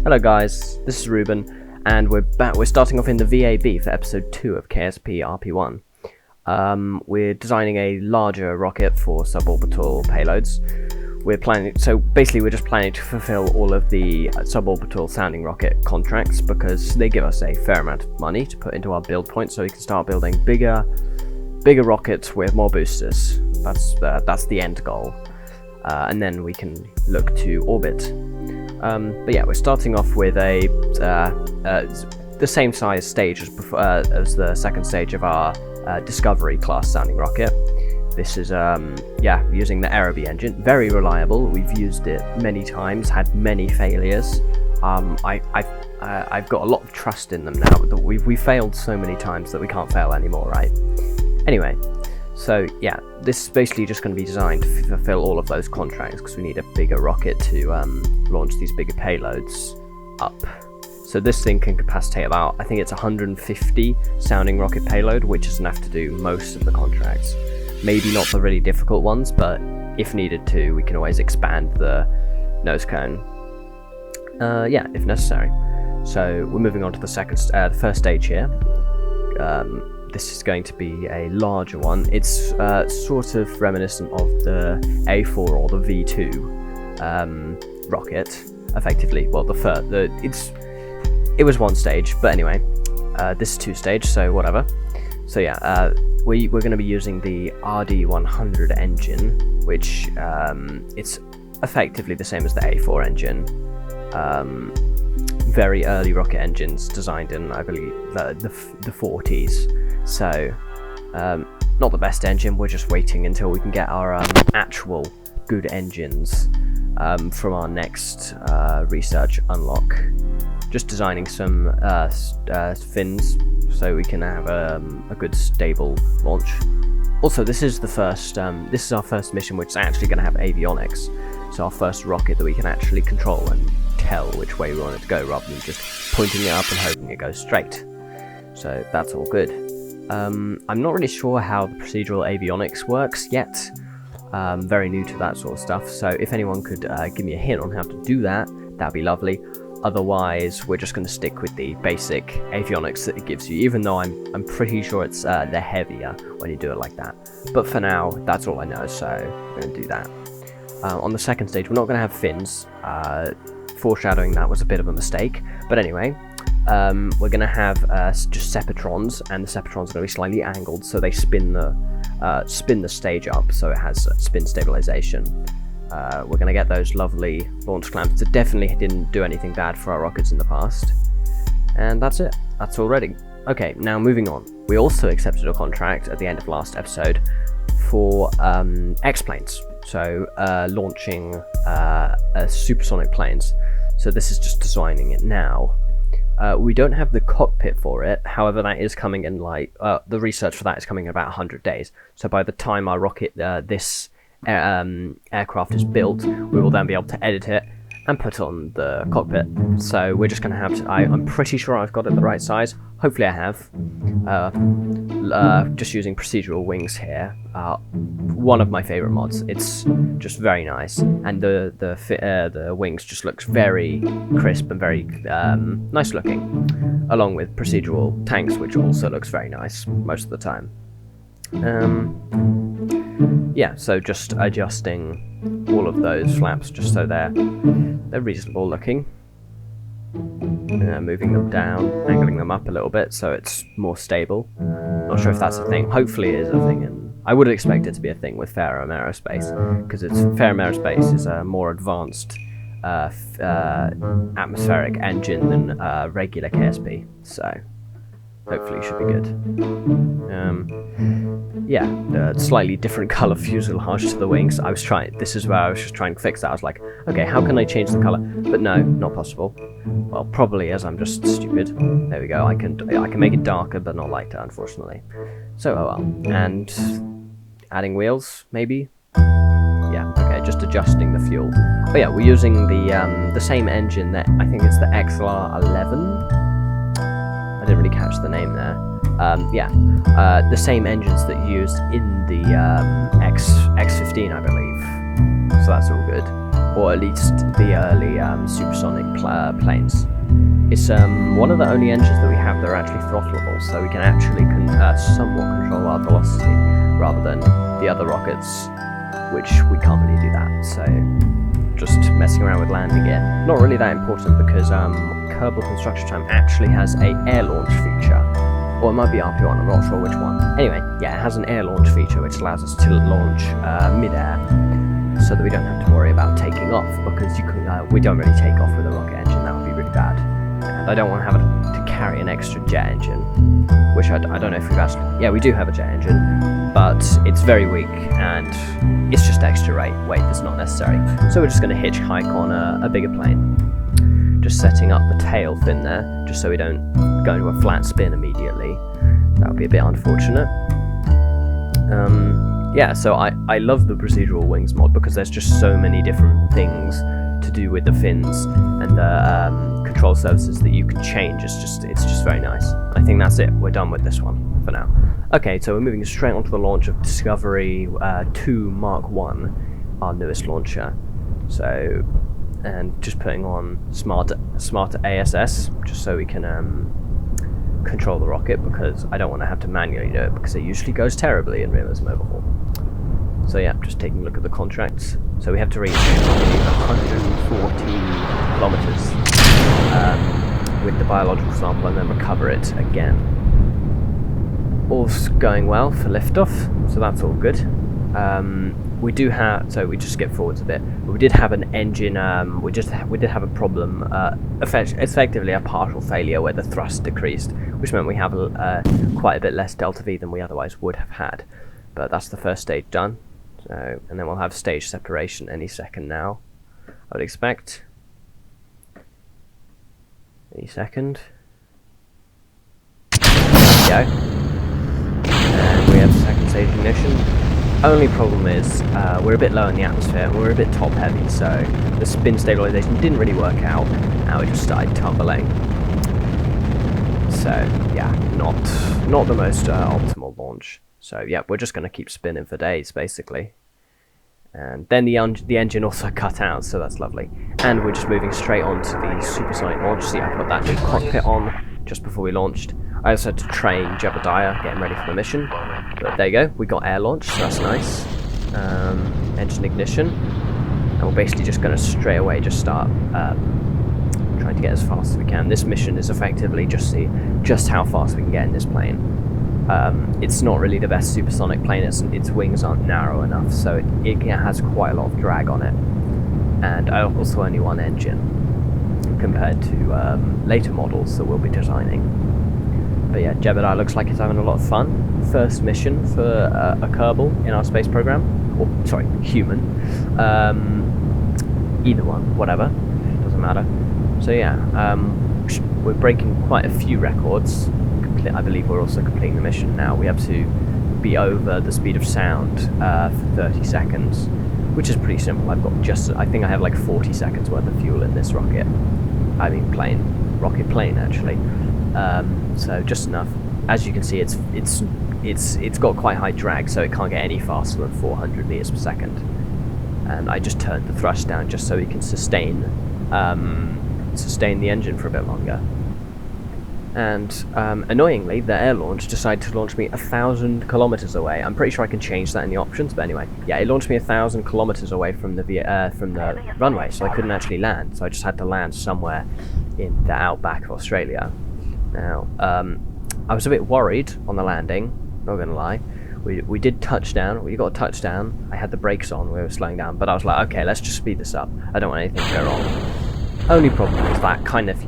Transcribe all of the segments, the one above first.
Hello guys, this is Ruben, and we're back. We're starting off in the VAB for episode 2 of KSP RP-1. We're designing a larger rocket for suborbital payloads. We're just planning to fulfill all of the suborbital sounding rocket contracts because they give us a fair amount of money to put into our build points, so we can start building bigger rockets with more boosters. That's the end goal, and then we can look to orbit. But yeah, we're starting off with the same size stage as the second stage of our Discovery class sounding rocket. This is using the RP engine, very reliable. We've used it many times, had many failures. I've got a lot of trust in them now. We failed so many times that we can't fail anymore, right? Anyway, so yeah, this is basically just going to be designed to fulfill all of those contracts because we need a bigger rocket to launch these bigger payloads up. So this thing can capacitate about, I think it's 150 sounding rocket payload, which is enough to do most of the contracts. Maybe not the really difficult ones, but if needed to, we can always expand the nose cone. If necessary. So we're moving on to the first stage here. This is going to be a larger one. It's sort of reminiscent of the A4 or the V2 rocket, effectively. Well, it was one stage, but anyway, this is 2 stage, so whatever. So yeah, we're going to be using the RD-100 engine, which it's effectively the same as the A4 engine. Very early rocket engines designed in, I believe, the 40s. So, not the best engine. We're just waiting until we can get our actual good engines from our next research unlock. Just designing some fins so we can have a good stable launch. Also, this is our first mission which is actually going to have avionics. So our first rocket that we can actually control and tell which way we want it to go, rather than just pointing it up and hoping it goes straight. So that's all good. I'm not really sure how the procedural avionics works yet. Very new to that sort of stuff. So if anyone could give me a hint on how to do that, that'd be lovely. Otherwise, we're just going to stick with the basic avionics that it gives you, even though I'm pretty sure it's they're heavier when you do it like that. But for now, that's all I know, so we're going to do that. On the second stage, we're not going to have fins. Foreshadowing that was a bit of a mistake, but anyway, we're going to have just Sepatrons, and the Sepatrons are going to be slightly angled, so they spin the stage up, so it has spin stabilization. We're going to get those lovely launch clamps that definitely didn't do anything bad for our rockets in the past. And that's it. That's all ready. Okay, now moving on. We also accepted a contract at the end of last episode for X-planes. So launching supersonic planes. So this is just designing it now. We don't have the cockpit for it. However, that is coming in the research for that is coming in about 100 days. So by the time our rocket, this aircraft is built, we will then be able to edit it and put on the cockpit. So we're just going to have to, I'm pretty sure I've got it the right size. Hopefully I have. Just using procedural wings here. One of my favorite mods. It's just very nice, and the wings just looks very crisp and very nice looking, along with procedural tanks, which also looks very nice most of the time. Yeah, so just adjusting all of those flaps just so they're reasonable looking. Moving them down, angling them up a little bit so it's more stable. Not sure if that's a thing. Hopefully it is a thing, and I would expect it to be a thing with Ferrum Aerospace, because Ferrum Aerospace is a more advanced atmospheric engine than regular KSP, so hopefully it should be good. Slightly different colour fuselage to the wings. This is where I was just trying to fix that. I was like, okay, how can I change the colour? But no, not possible. Well, probably as I'm just stupid. There we go. I can make it darker, but not lighter, unfortunately. So, oh well. And adding wheels, maybe? Yeah, okay, just adjusting the fuel. But yeah, we're using the same engine that I think it's the XLR-11. I didn't really catch the name there. The same engines that you used in the X15, I believe. So that's all good. or at least the early supersonic planes. It's one of the only engines that we have that are actually throttleable, so we can actually somewhat control our velocity rather than the other rockets, which we can't really do that. So just messing around with landing gear. Not really that important because Kerbal Construction Time actually has a air launch feature. Or it might be RP-1, I'm not sure which one. Anyway, yeah, it has an air launch feature which allows us to launch mid-air so that we don't have to worry about taking off, because we don't really take off with a rocket engine, that would be really bad. And I don't want to have to carry an extra jet engine, which I don't know if we've actually... Yeah, we do have a jet engine, but it's very weak and it's just extra weight that's not necessary. So we're just going to hitchhike on a bigger plane. Just setting up the tail fin there, just so we don't go into a flat spin immediately. That would be a bit unfortunate. Yeah, so I love the procedural wings mod because there's just so many different things to do with the fins and the control surfaces that you can change. It's just very nice. I think that's it. We're done with this one for now. Okay, so we're moving straight on to the launch of Discovery 2 Mark 1, our newest launcher. So, and just putting on smart ASS just so we can control the rocket, because I don't want to have to manually do it because it usually goes terribly in realism overhaul. So yeah, just taking a look at the contracts. So we have to reach 140 kilometers with the biological sample and then recover it again. All's going well for liftoff, so that's all good. We do have, so we just skip forwards a bit. But we did have an engine. We did have a problem. Effectively, a partial failure where the thrust decreased, which meant we have quite a bit less delta V than we otherwise would have had. But that's the first stage done. So, and then we'll have stage separation any second now, I would expect. Any second. There we go. And we have second stage ignition. Only problem is we're a bit low in the atmosphere and we're a bit top heavy, so the spin stabilization didn't really work out. Now we just started tumbling. So yeah, not the most optimal launch. So yeah, we're just going to keep spinning for days basically. And then the engine also cut out, so that's lovely. And we're just moving straight on to the supersonic launch. See, I put that new cockpit on just before we launched. I also had to train Jebediah, getting ready for the mission. But there you go, we got air launch, so that's nice. Engine ignition. And we're basically just going to straight away just start trying to get as fast as we can. This mission is effectively just see just how fast we can get in this plane. It's not really the best supersonic plane, its wings aren't narrow enough, so it has quite a lot of drag on it. And also only one engine compared to later models that we'll be designing. But yeah, Jebediah looks like it's having a lot of fun. First mission for a Kerbal in our space program. Or, sorry, human. Either one, whatever. Doesn't matter. So yeah, we're breaking quite a few records. I believe we're also completing the mission now. We have to be over the speed of sound for 30 seconds, which is pretty simple. I think I have like 40 seconds worth of fuel in this rocket. I mean rocket plane actually. So just enough. As you can see, it's got quite high drag, so it can't get any faster than 400 meters per second. And I just turned the thrust down just so we can sustain the engine for a bit longer. And annoyingly, the air launch decided to launch me 1,000 kilometers away. I'm pretty sure I can change that in the options, but anyway, yeah, it launched me 1,000 kilometers away from the runway, so I couldn't actually land. So I just had to land somewhere in the outback of Australia. Now, I was a bit worried on the landing. Not gonna lie, we did touchdown. We got a touchdown. I had the brakes on. We were slowing down, but I was like, okay, let's just speed this up. I don't want anything to go wrong. Only problem is that kind of,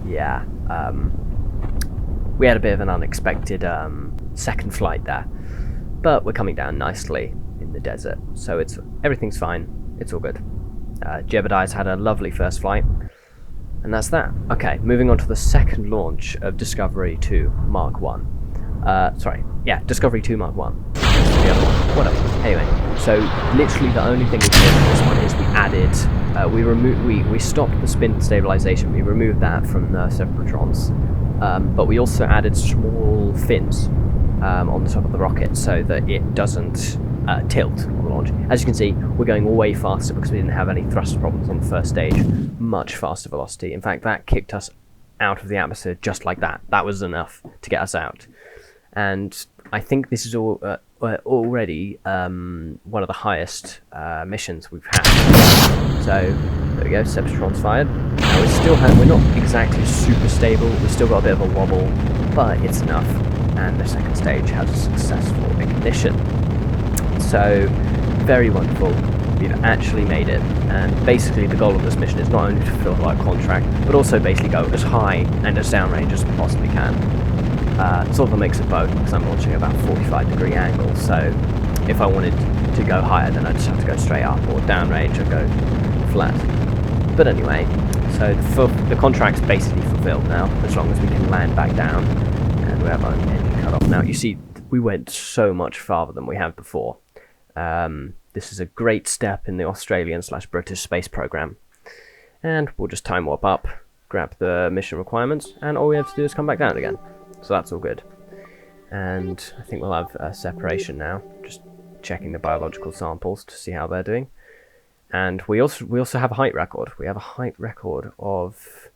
yeah. We had a bit of an unexpected second flight there, but we're coming down nicely in the desert, so everything's fine. It's all good. Jebediah's had a lovely first flight, and that's that. Okay, moving on to the second launch of Discovery 2 Mark 1. Sorry, yeah, Discovery 2 Mark 1. The other one, whatever. Anyway, so literally the only thing we did with this one is we added, we stopped the spin stabilization. We removed that from the separatrons, but we also added small fins on the top of the rocket so that it doesn't tilt on the launch. As you can see, we're going way faster because we didn't have any thrust problems on the first stage. Much faster velocity. In fact, that kicked us out of the atmosphere just like that. That was enough to get us out. And I think this is already one of the highest missions we've had. So there we go, Sebstron's fired. Now we're not exactly super stable, we've still got a bit of a wobble, but it's enough. And the second stage has a successful ignition. So very wonderful, we've actually made it. And basically the goal of this mission is not only to fulfill our contract, but also basically go as high and as downrange as we possibly can. Sort of a mix of both, because I'm launching about 45-degree angle, so if I wanted to go higher, then I just have to go straight up, or downrange and go flat. But anyway, so the contract's basically fulfilled now, as long as we can land back down, and we have our engine cut off. Now, you see, we went so much farther than we have before. This is a great step in the Australian/British space program. And we'll just time warp up, grab the mission requirements, and all we have to do is come back down again. So that's all good. And I think we'll have a separation now, just checking the biological samples to see how they're doing. And we also have a height record. We have a height record of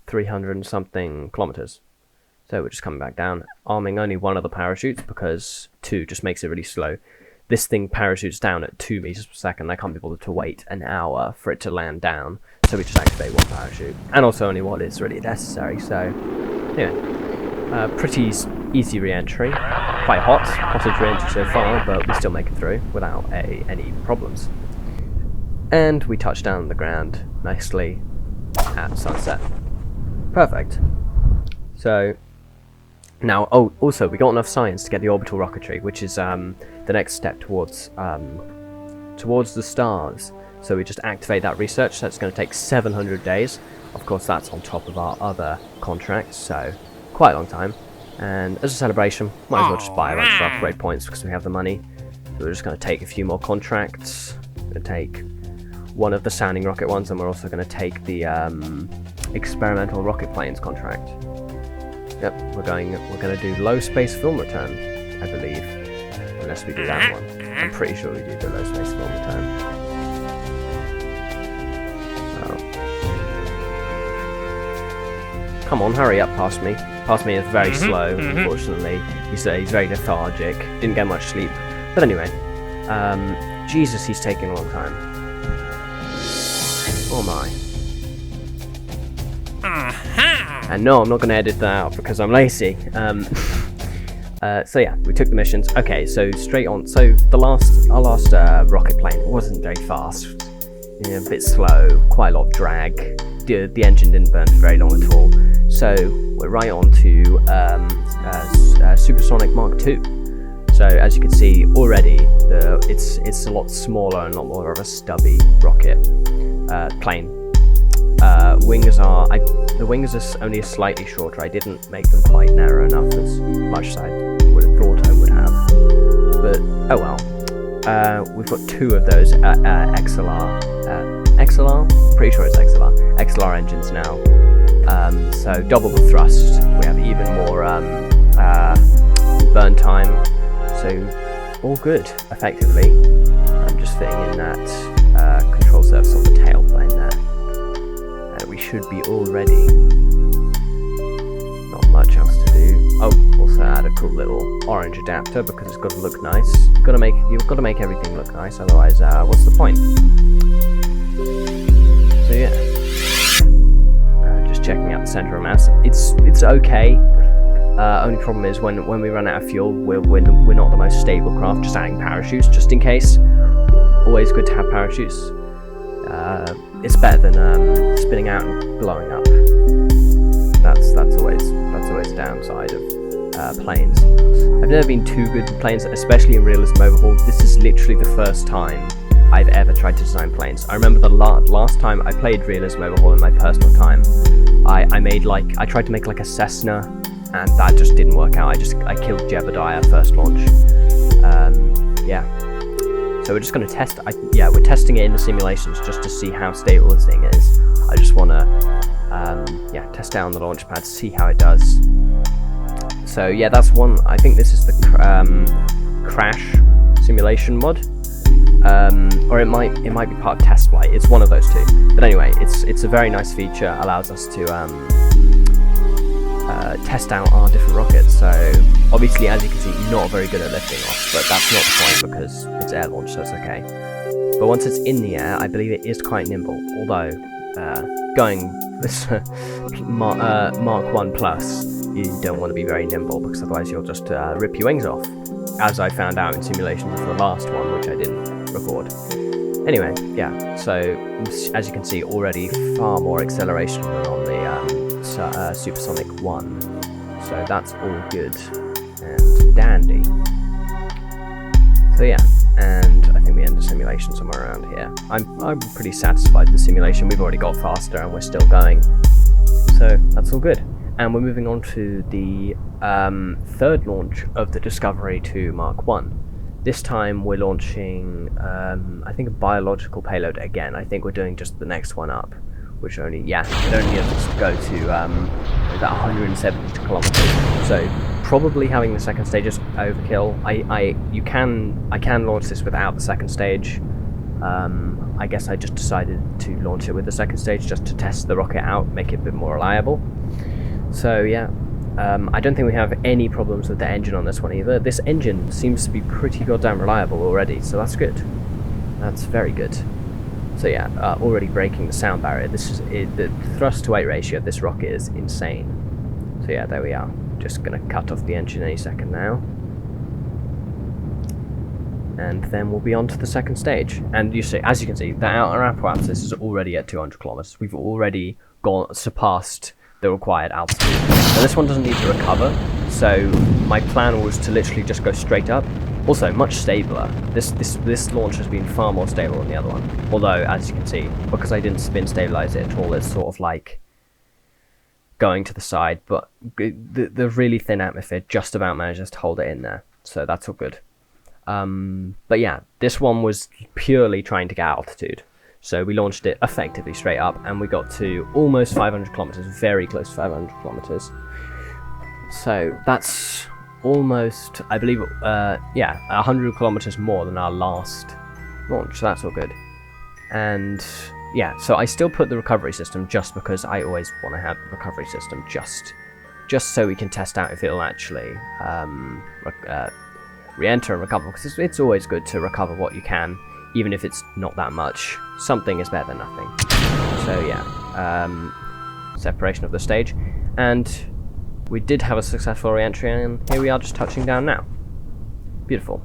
300 and something kilometers. So we're just coming back down, arming only one of the parachutes because 2 just makes it really slow. This thing parachutes down at 2 meters per second. I can't be bothered to wait an hour for it to land down. So we just activate one parachute, and also only what is really necessary. So yeah. Pretty easy re-entry, quite hottest re-entry so far, but we still make it through without any problems. And we touch down on the ground nicely at sunset. Perfect. So now, also we got enough science to get the orbital rocketry, which is the next step towards the stars. So we just activate that research. That's going to take 700 days. Of course, that's on top of our other contracts, so quite a long time. And as a celebration, might as well just buy a bunch of upgrade points because we have the money. So we're just going to take a few more contracts. We're going to take one of the sounding rocket ones, and we're also going to take the experimental rocket planes contract. Yep, we're going to do low space film return, I believe, unless we do that one. I'm pretty sure we do the low space film return. Come on, hurry up past me. Past me is very slow, unfortunately. He's very lethargic, didn't get much sleep. But anyway, Jesus, he's taking a long time. Oh my. And no, I'm not going to edit that out because I'm lazy. So yeah, we took the missions. Okay, so straight on. So our last rocket plane wasn't very fast. A bit slow, quite a lot of drag. The engine didn't burn for very long at all. So we're right on to Supersonic Mark II. So as you can see already, it's a lot smaller and a lot more of a stubby rocket plane. The wings are only slightly shorter. I didn't make them quite narrow enough, as much as I would have thought I would have. But oh well. We've got 2 of those XLR? Pretty sure it's XLR engines now. So double the thrust. We have even more burn time. So all good, effectively. I'm just fitting in that control surface on the tailplane there. And we should be all ready. Not much else to do. Oh, also add a cool little orange adapter because it's got to look nice. You've got to make everything look nice, otherwise what's the point? So yeah, just checking out the center of mass. It's okay. Only problem is when we run out of fuel, we're not the most stable craft. Just adding parachutes just in case. Always good to have parachutes. It's better than spinning out and blowing up. That's always a downside of planes. I've never been too good at planes, especially in Realism Overhaul. This is literally the first time I've ever tried to design planes. I remember the last time I played Realism Overhaul in my personal time, I tried to make like a Cessna, and that just didn't work out. I killed Jebediah first launch. Yeah. So we're just going to test. We're testing it in the simulations just to see how stable this thing is. I just want to test it on the launch pad to see how it does. So yeah, that's one. I think this is the crash simulation mod, or it might be part of test flight. It's one of those two. But anyway, it's a very nice feature. Allows us to test out our different rockets. So obviously, as you can see, not very good at lifting off, but that's not the point because it's air launch, so it's okay. But once it's in the air, I believe it is quite nimble. Although going this Mark 1 Plus, you don't want to be very nimble because otherwise you'll just rip your wings off, as I found out in simulations of the last one, which I didn't record. Anyway, yeah, so as you can see, already far more acceleration than on the Supersonic 1, so that's all good and dandy. So yeah, and I think we end the simulation somewhere around here. I'm pretty satisfied with the simulation. We've already got faster and we're still going, so that's all good. And we're moving on to the third launch of the Discovery to Mark 1. This time we're launching, I think, a biological payload again. I think we're doing just the next one up, which it only has to go to about 170 kilometers. So probably having the second stage is overkill. I can launch this without the second stage. I guess I just decided to launch it with the second stage just to test the rocket out, make it a bit more reliable. So yeah, I don't think we have any problems with the engine on this one either. This engine seems to be pretty goddamn reliable already, so that's good. That's very good. So yeah, already breaking the sound barrier. The thrust to weight ratio of this rocket is insane. So yeah, there we are. Just gonna cut off the engine any second now. And then we'll be on to the second stage. And you see, as you can see, the outer apparatus is already at 200 kilometers. We've already surpassed the required altitude. Now this one doesn't need to recover, so my plan was to literally just go straight up. Also, much stabler. This launch has been far more stable than the other one. Although, as you can see, because I didn't spin stabilize it at all, it's sort of like going to the side, but the really thin atmosphere just about manages to hold it in there. So that's all good. But yeah, this one was purely trying to get altitude. So we launched it effectively straight up, and we got to almost 500 kilometers, very close to 500 kilometers. So that's almost, I believe, yeah, 100 kilometers more than our last launch, so that's all good. And yeah, so I still put the recovery system just because I always want to have the recovery system just so we can test out if it'll actually re-enter and recover, because it's always good to recover what you can, even if it's not that much. Something is better than nothing. So yeah, separation of the stage, and we did have a successful re-entry, and here we are just touching down now. Beautiful.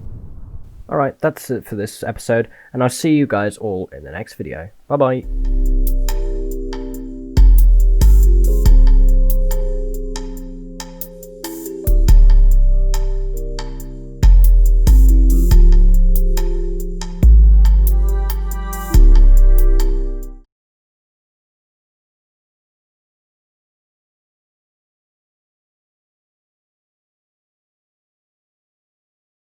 Alright, that's it for this episode, and I'll see you guys all in the next video. Bye bye.